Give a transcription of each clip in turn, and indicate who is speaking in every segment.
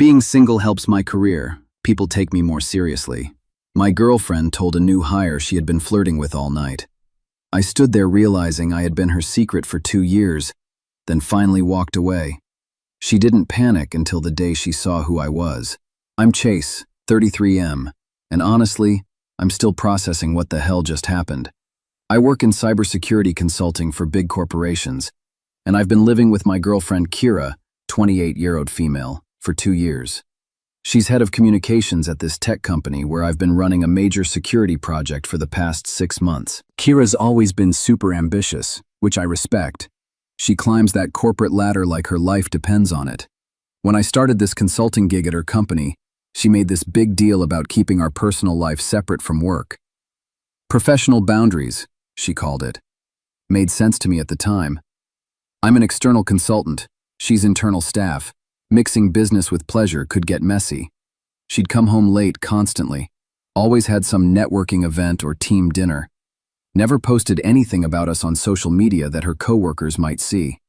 Speaker 1: Being single helps my career. People take me more seriously. My girlfriend told a new hire she had been flirting with all night. I stood there realizing I had been her secret for 2 years, then finally walked away. She didn't panic until the day she saw who I was. I'm Chase, 33M, and honestly, I'm still processing what the hell just happened. I work in cybersecurity consulting for big corporations, and I've been living with my girlfriend Kira, 28-year-old female, for 2 years. She's head of communications at this tech company where I've been running a major security project for the past 6 months. Kira's always been super ambitious, which I respect. She climbs that corporate ladder like her life depends on it. When I started this consulting gig at her company, she made this big deal about keeping our personal life separate from work. Professional boundaries, she called it. Made sense to me at the time. I'm an external consultant, she's internal staff. Mixing business with pleasure could get messy. She'd come home late constantly, always had some networking event or team dinner. Never posted anything about us on social media that her coworkers might see.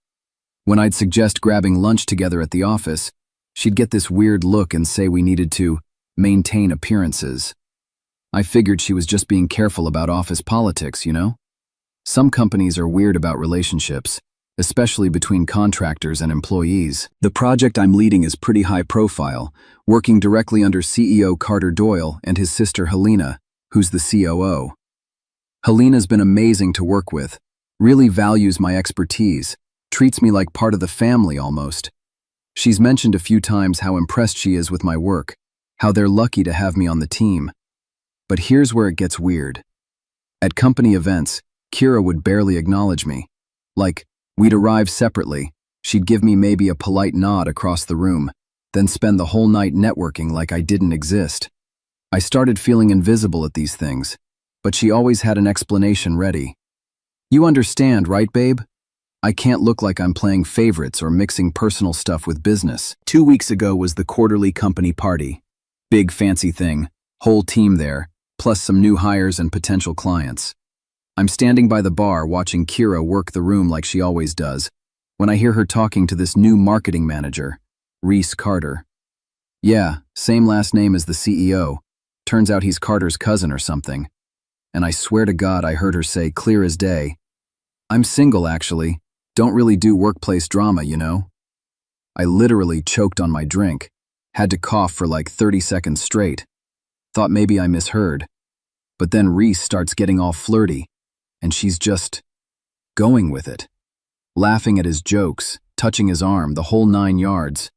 Speaker 1: When I'd suggest grabbing lunch together at the office, she'd get this weird look and say we needed to maintain appearances. I figured she was just being careful about office politics, you know? Some companies are weird about relationships, especially between contractors and employees. The project I'm leading is pretty high profile, working directly under CEO Carter Doyle and his sister Helena, who's the COO. Helena's been amazing to work with, really values my expertise, treats me like part of the family almost. She's mentioned a few times how impressed she is with my work, how they're lucky to have me on the team. But here's where it gets weird. At company events, Kira would barely acknowledge me. Like, we'd arrive separately, she'd give me maybe a polite nod across the room, then spend the whole night networking like I didn't exist. I started feeling invisible at these things, but she always had an explanation ready. You understand, right, babe? I can't look like I'm playing favorites or mixing personal stuff with business. 2 weeks ago was the quarterly company party. Big fancy thing, whole team there, plus some new hires and potential clients. I'm standing by the bar watching Kira work the room like she always does, when I hear her talking to this new marketing manager, Reese Carter. Yeah, same last name as the CEO. Turns out he's Carter's cousin or something. And I swear to God I heard her say clear as day, I'm single actually, don't really do workplace drama, you know? I literally choked on my drink, had to cough for like 30 seconds straight. Thought maybe I misheard. But then Reese starts getting all flirty, and she's just going with it. Laughing at his jokes, touching his arm, the whole 9 yards.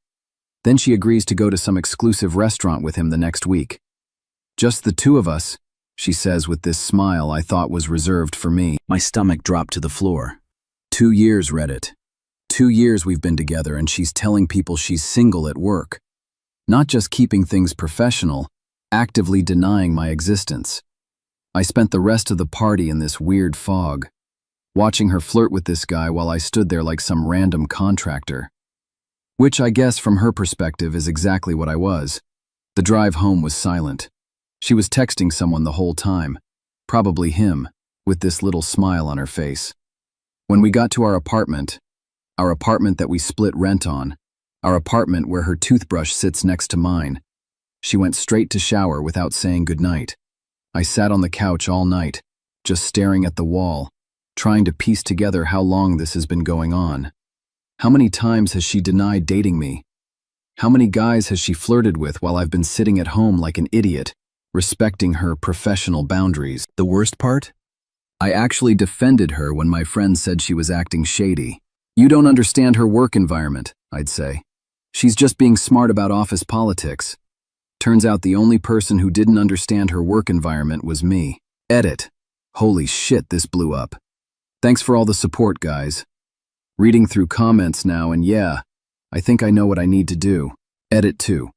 Speaker 1: Then she agrees to go to some exclusive restaurant with him the next week. Just the two of us, she says with this smile I thought was reserved for me. My stomach dropped to the floor. 2 years, Reddit. 2 years we've been together and she's telling people she's single at work. Not just keeping things professional, actively denying my existence. I spent the rest of the party in this weird fog, watching her flirt with this guy while I stood there like some random contractor. Which I guess from her perspective is exactly what I was. The drive home was silent. She was texting someone the whole time, probably him, with this little smile on her face. When we got to our apartment that we split rent on, our apartment where her toothbrush sits next to mine, she went straight to shower without saying goodnight. I sat on the couch all night, just staring at the wall, trying to piece together how long this has been going on. How many times has she denied dating me? How many guys has she flirted with while I've been sitting at home like an idiot, respecting her professional boundaries? The worst part? I actually defended her when my friend said she was acting shady. You don't understand her work environment, I'd say. She's just being smart about office politics. Turns out the only person who didn't understand her work environment was me. Edit. Holy shit, this blew up. Thanks for all the support, guys. Reading through comments now, and yeah, I think I know what I need to do. Edit 2.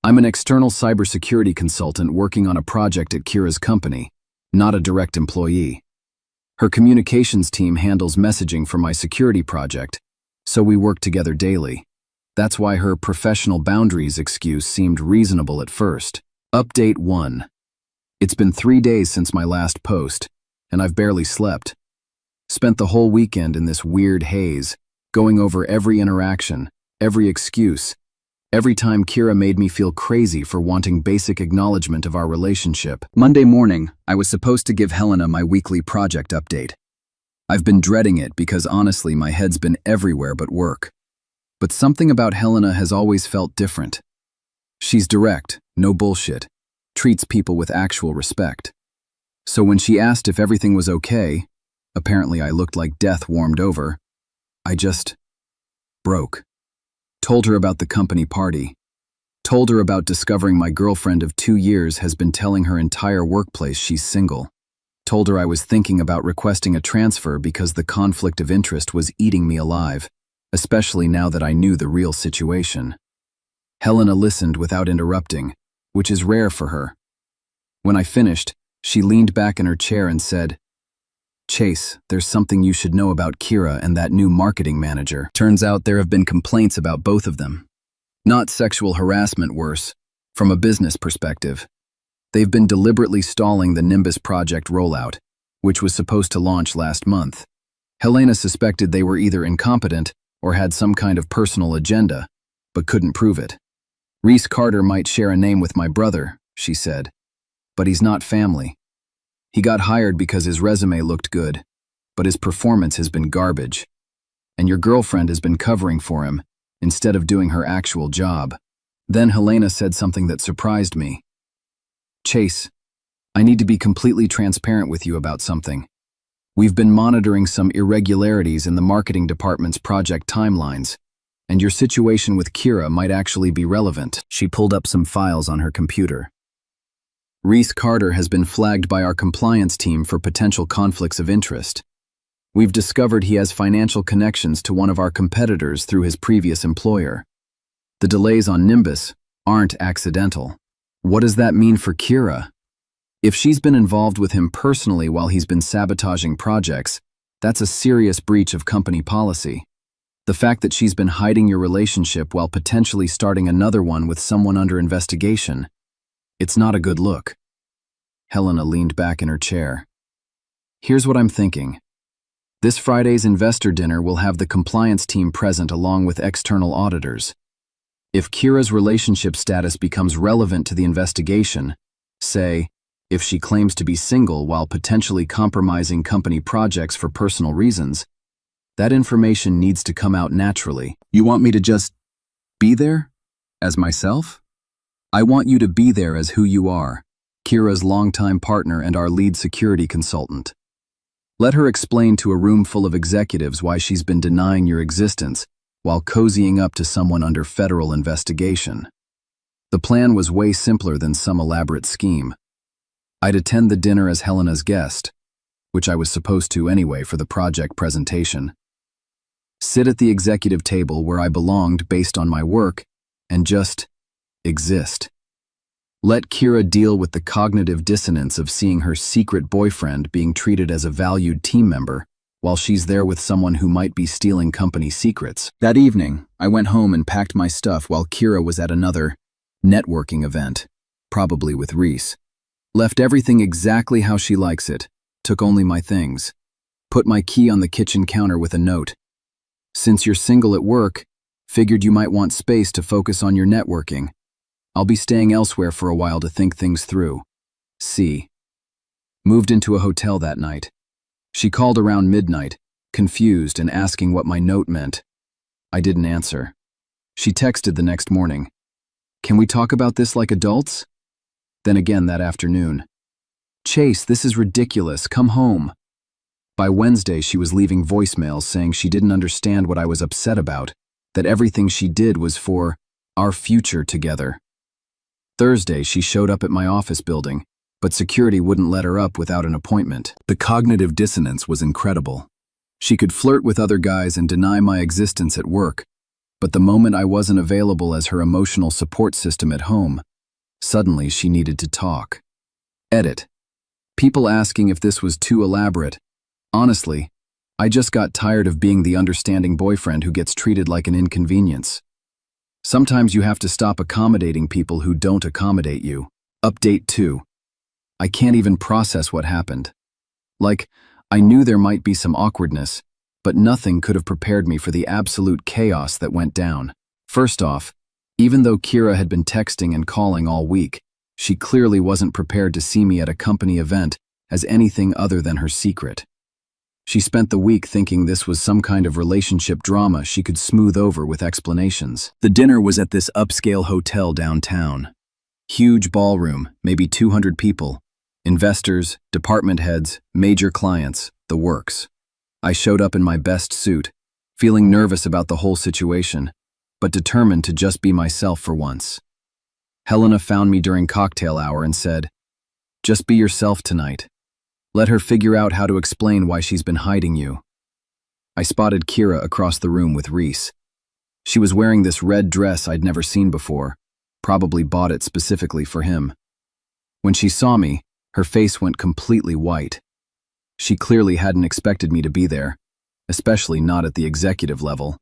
Speaker 1: I'm an external cybersecurity consultant working on a project at Kira's company, not a direct employee. Her communications team handles messaging for my security project, so we work together daily. That's why her professional boundaries excuse seemed reasonable at first. Update 1. It's been 3 days since my last post, and I've barely slept. Spent the whole weekend in this weird haze, going over every interaction, every excuse, Every time Kira made me feel crazy for wanting basic acknowledgement of our relationship. Monday morning, I was supposed to give Helena my weekly project update. I've been dreading it because honestly my head's been everywhere but work. But something about Helena has always felt different. She's direct, no bullshit, treats people with actual respect. So when she asked if everything was okay, apparently I looked like death warmed over, I just broke. Told her about the company party. Told her about discovering my girlfriend of 2 years has been telling her entire workplace she's single. Told her I was thinking about requesting a transfer because the conflict of interest was eating me alive, especially now that I knew the real situation. Helena listened without interrupting, which is rare for her. When I finished, she leaned back in her chair and said, "Chase, there's something you should know about Kira and that new marketing manager. Turns out there have been complaints about both of them. Not sexual harassment, worse, from a business perspective. They've been deliberately stalling the Nimbus project rollout, which was supposed to launch last month. Helena suspected they were either incompetent or had some kind of personal agenda, but couldn't prove it. Reese Carter might share a name with my brother, she said, but he's not family. He got hired because his resume looked good, but his performance has been garbage. And your girlfriend has been covering for him instead of doing her actual job." Then Helena said something that surprised me. "Chase, I need to be completely transparent with you about something. We've been monitoring some irregularities in the marketing department's project timelines, and your situation with Kira might actually be relevant." She pulled up some files on her computer. "Reese Carter has been flagged by our compliance team for potential conflicts of interest. We've discovered he has financial connections to one of our competitors through his previous employer. The delays on Nimbus aren't accidental. What does that mean for Kira? If she's been involved with him personally while he's been sabotaging projects, that's a serious breach of company policy. The fact that she's been hiding your relationship while potentially starting another one with someone under investigation, it's not a good look." Helena leaned back in her chair. "Here's what I'm thinking. This Friday's investor dinner will have the compliance team present along with external auditors. If Kira's relationship status becomes relevant to the investigation, say, if she claims to be single while potentially compromising company projects for personal reasons, that information needs to come out naturally." "You want me to just be there? As myself?" "I want you to be there as who you are, Kira's longtime partner and our lead security consultant. Let her explain to a room full of executives why she's been denying your existence while cozying up to someone under federal investigation." The plan was way simpler than some elaborate scheme. I'd attend the dinner as Helena's guest, which I was supposed to anyway for the project presentation. Sit at the executive table where I belonged based on my work, and just exist. Let Kira deal with the cognitive dissonance of seeing her secret boyfriend being treated as a valued team member while she's there with someone who might be stealing company secrets. That evening, I went home and packed my stuff while Kira was at another networking event, probably with Reese. Left everything exactly how she likes it, took only my things. Put my key on the kitchen counter with a note. "Since you're single at work, figured you might want space to focus on your networking. I'll be staying elsewhere for a while to think things through. C." Moved into a hotel that night. She called around midnight, confused and asking what my note meant. I didn't answer. She texted the next morning. "Can we talk about this like adults?" Then again that afternoon. "Chase, this is ridiculous. Come home." By Wednesday, she was leaving voicemails saying she didn't understand what I was upset about, that everything she did was for our future together. Thursday, she showed up at my office building, but security wouldn't let her up without an appointment. The cognitive dissonance was incredible. She could flirt with other guys and deny my existence at work, but the moment I wasn't available as her emotional support system at home, suddenly she needed to talk. Edit. People asking if this was too elaborate. Honestly, I just got tired of being the understanding boyfriend who gets treated like an inconvenience. Sometimes you have to stop accommodating people who don't accommodate you. Update 2. I can't even process what happened. Like, I knew there might be some awkwardness, but nothing could have prepared me for the absolute chaos that went down. First off, Even though Kira had been texting and calling all week, she clearly wasn't prepared to see me at a company event as anything other than her secret. She spent the week thinking this was some kind of relationship drama she could smooth over with explanations. The dinner was at this upscale hotel downtown. Huge ballroom, maybe 200 people. Investors, department heads, major clients, the works. I showed up in my best suit, feeling nervous about the whole situation, but determined to just be myself for once. Helena found me during cocktail hour and said, "Just be yourself tonight. Let her figure out how to explain why she's been hiding you." I spotted Kira across the room with Reese. She was wearing this red dress I'd never seen before, probably bought it specifically for him. When she saw me, her face went completely white. She clearly hadn't expected me to be there, especially not at the executive level.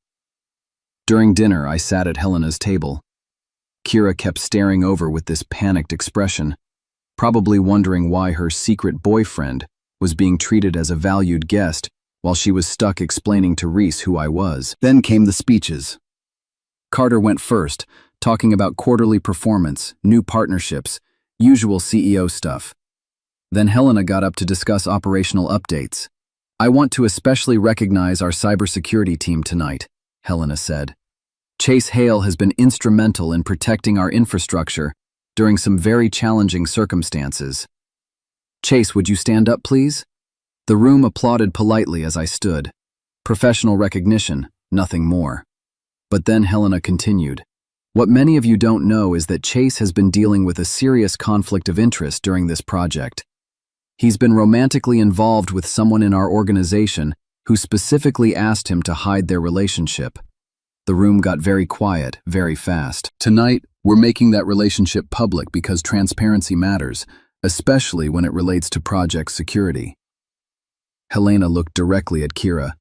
Speaker 1: During dinner, I sat at Helena's table. Kira kept staring over with this panicked expression, probably wondering why her secret boyfriend was being treated as a valued guest while she was stuck explaining to Reese who I was. Then came the speeches. Carter went first, talking about quarterly performance, new partnerships, usual CEO stuff. Then Helena got up to discuss operational updates. "I want to especially recognize our cybersecurity team tonight," Helena said. "Chase Hale has been instrumental in protecting our infrastructure during some very challenging circumstances." "Chase, would you stand up, please?" The room applauded politely as I stood. Professional recognition, nothing more. But then Helena continued. "What many of you don't know is that Chase has been dealing with a serious conflict of interest during this project. He's been romantically involved with someone in our organization who specifically asked him to hide their relationship." The room got very quiet, very fast. "Tonight, we're making that relationship public because transparency matters, especially when it relates to project security." Helena looked directly at Kira.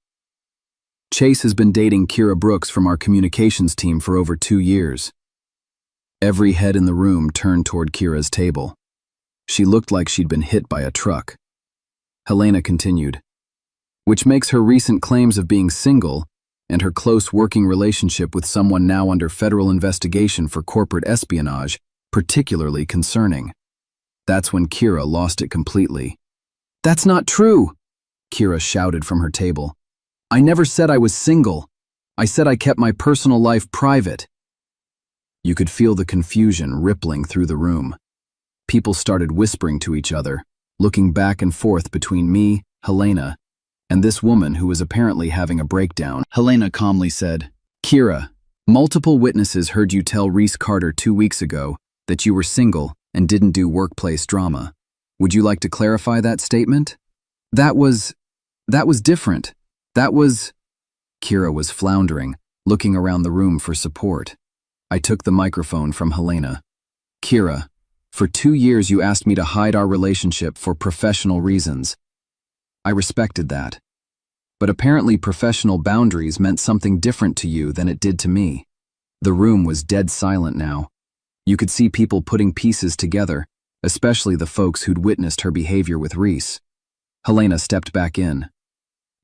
Speaker 1: "Chase has been dating Kira Brooks from our communications team for over 2 years." Every head in the room turned toward Kira's table. She looked like she'd been hit by a truck. Helena continued, "Which makes her recent claims of being single and her close working relationship with someone now under federal investigation for corporate espionage particularly concerning." That's when Kira lost it completely. "That's not true!" Kira shouted from her table. "I never said I was single. I said I kept my personal life private." You could feel the confusion rippling through the room. People started whispering to each other, looking back and forth between me, Helena, and this woman who was apparently having a breakdown. Helena calmly said, "Kira, multiple witnesses heard you tell Reese Carter 2 weeks ago that you were single and didn't do workplace drama. Would you like to clarify that statement?" That was different. Kira was floundering, looking around the room for support. I took the microphone from Helena. "Kira, for 2 years you asked me to hide our relationship for professional reasons. I respected that. But apparently professional boundaries meant something different to you than it did to me." The room was dead silent now. You could see people putting pieces together, especially the folks who'd witnessed her behavior with Reese. Helena stepped back in.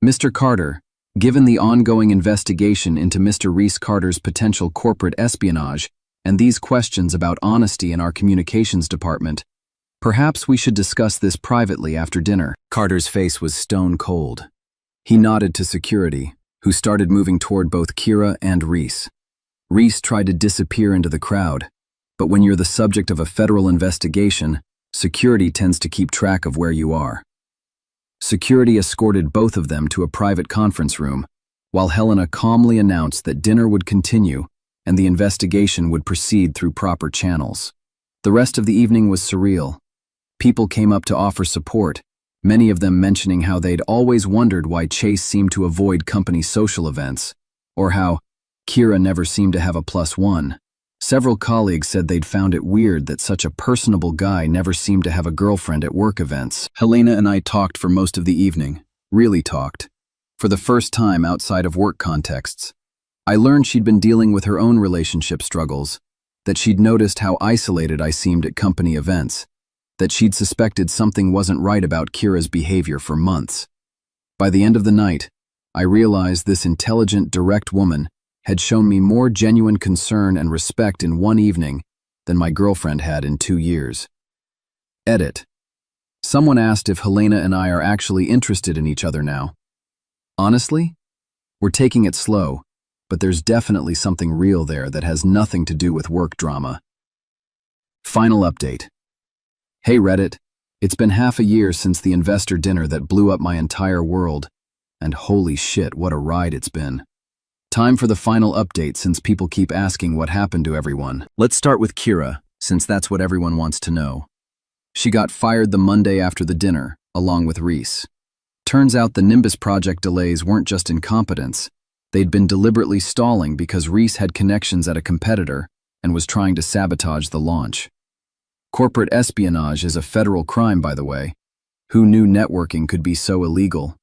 Speaker 1: "Mr. Carter, given the ongoing investigation into Mr. Reese Carter's potential corporate espionage and these questions about honesty in our communications department, perhaps we should discuss this privately after dinner." Carter's face was stone cold. He nodded to security, who started moving toward both Kira and Reese. Reese tried to disappear into the crowd, but when you're the subject of a federal investigation, security tends to keep track of where you are. Security escorted both of them to a private conference room, while Helena calmly announced that dinner would continue and the investigation would proceed through proper channels. The rest of the evening was surreal. People came up to offer support, many of them mentioning how they'd always wondered why Chase seemed to avoid company social events, or how Kira never seemed to have a +1. Several colleagues said they'd found it weird that such a personable guy never seemed to have a girlfriend at work events. Helena and I talked for most of the evening, really talked, for the first time outside of work contexts. I learned she'd been dealing with her own relationship struggles, that she'd noticed how isolated I seemed at company events, that she'd suspected something wasn't right about Kira's behavior for months. By the end of the night, I realized this intelligent, direct woman had shown me more genuine concern and respect in one evening than my girlfriend had in 2 years. Edit. Someone asked if Helena and I are actually interested in each other now. Honestly, we're taking it slow, but there's definitely something real there that has nothing to do with work drama. Final update. Hey Reddit, it's been half a year since the investor dinner that blew up my entire world, and holy shit, what a ride it's been. Time for the final update since people keep asking what happened to everyone. Let's start with Kira, since that's what everyone wants to know. She got fired the Monday after the dinner, along with Reese. Turns out the Nimbus project delays weren't just incompetence. They'd been deliberately stalling because Reese had connections at a competitor and was trying to sabotage the launch. Corporate espionage is a federal crime, by the way. Who knew networking could be so illegal?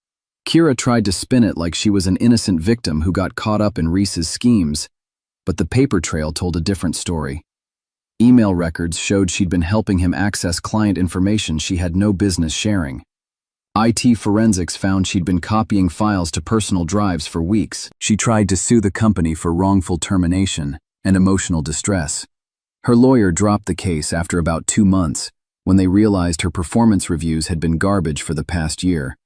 Speaker 1: Kira tried to spin it like she was an innocent victim who got caught up in Reese's schemes, but the paper trail told a different story. Email records showed she'd been helping him access client information she had no business sharing. IT forensics found she'd been copying files to personal drives for weeks. She tried to sue the company for wrongful termination and emotional distress. Her lawyer dropped the case after about 2 months when they realized her performance reviews had been garbage for the past year,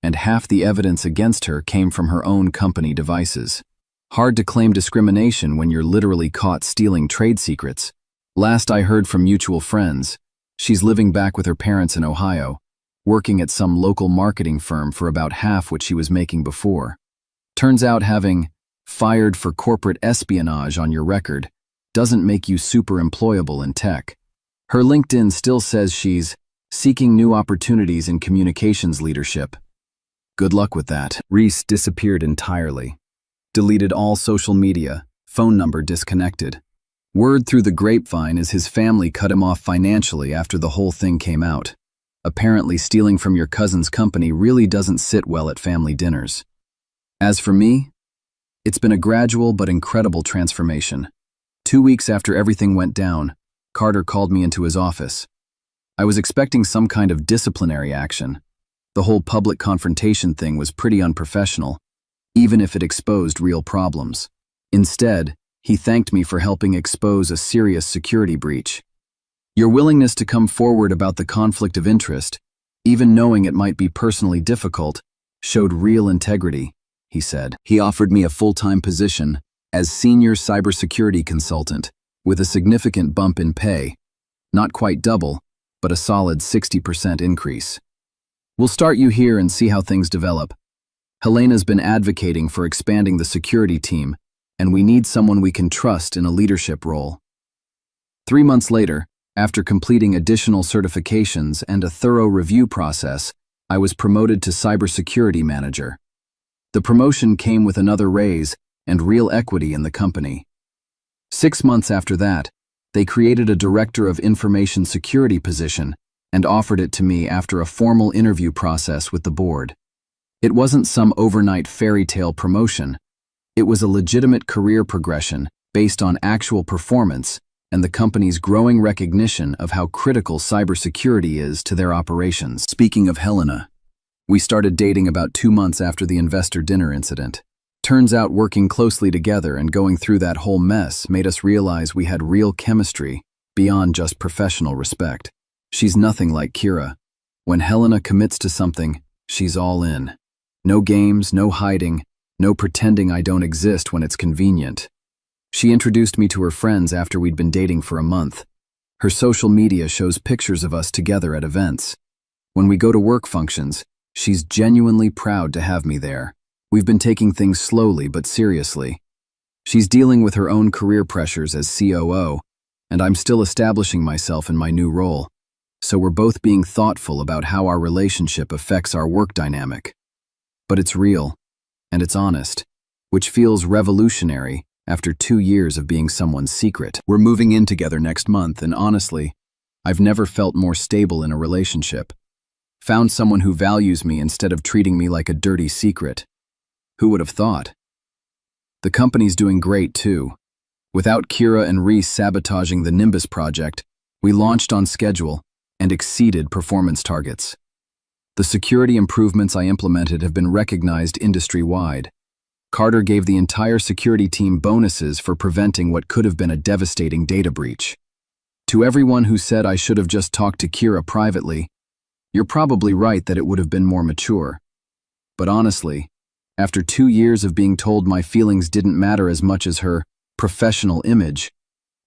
Speaker 1: and half the evidence against her came from her own company devices. Hard to claim discrimination when you're literally caught stealing trade secrets. Last I heard from mutual friends, she's living back with her parents in Ohio, working at some local marketing firm for about half what she was making before. Turns out having "fired for corporate espionage" on your record doesn't make you super employable in tech. Her LinkedIn still says she's seeking new opportunities in communications leadership. Good luck with that. Reese disappeared entirely. Deleted all social media, phone number disconnected. Word through the grapevine is his family cut him off financially after the whole thing came out. Apparently stealing from your cousin's company really doesn't sit well at family dinners. As for me, it's been a gradual but incredible transformation. 2 weeks after everything went down, Carter called me into his office. I was expecting some kind of disciplinary action. The whole public confrontation thing was pretty unprofessional, even if it exposed real problems. Instead, he thanked me for helping expose a serious security breach. Your willingness to come forward about the conflict of interest, even knowing it might be personally difficult, showed real integrity, he said. He offered me a full-time position as senior cybersecurity consultant with a significant bump in pay. Not quite double, but a solid 60% increase. We'll start you here and see how things develop. Helena's been advocating for expanding the security team, and we need someone we can trust in a leadership role. 3 months later, after completing additional certifications and a thorough review process, I was promoted to cybersecurity manager. The promotion came with another raise and real equity in the company. 6 months after that, they created a director of information security position and offered it to me after a formal interview process with the board. It wasn't some overnight fairy tale promotion. It was a legitimate career progression based on actual performance and the company's growing recognition of how critical cybersecurity is to their operations. Speaking of Helena, we started dating about 2 months after the investor dinner incident. Turns out working closely together and going through that whole mess made us realize we had real chemistry beyond just professional respect. She's nothing like Kira. When Helena commits to something, she's all in. No games, no hiding, no pretending I don't exist when it's convenient. She introduced me to her friends after we'd been dating for a month. Her social media shows pictures of us together at events. When we go to work functions, she's genuinely proud to have me there. We've been taking things slowly but seriously. She's dealing with her own career pressures as COO, and I'm still establishing myself in my new role. So we're both being thoughtful about how our relationship affects our work dynamic. But it's real, and it's honest, which feels revolutionary after 2 years of being someone's secret. We're moving in together next month, and honestly, I've never felt more stable in a relationship. Found someone who values me instead of treating me like a dirty secret. Who would have thought? The company's doing great too. Without Kira and Reese sabotaging the Nimbus project, we launched on schedule and exceeded performance targets. The security improvements I implemented have been recognized industry-wide. Carter gave the entire security team bonuses for preventing what could have been a devastating data breach. To everyone who said I should have just talked to Kira privately, you're probably right that it would have been more mature. But honestly, after 2 years of being told my feelings didn't matter as much as her professional image,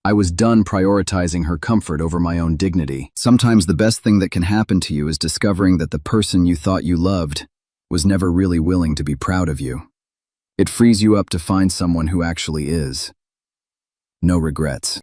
Speaker 1: I was done prioritizing her comfort over my own dignity. Sometimes the best thing that can happen to you is discovering that the person you thought you loved was never really willing to be proud of you. It frees you up to find someone who actually is. No regrets.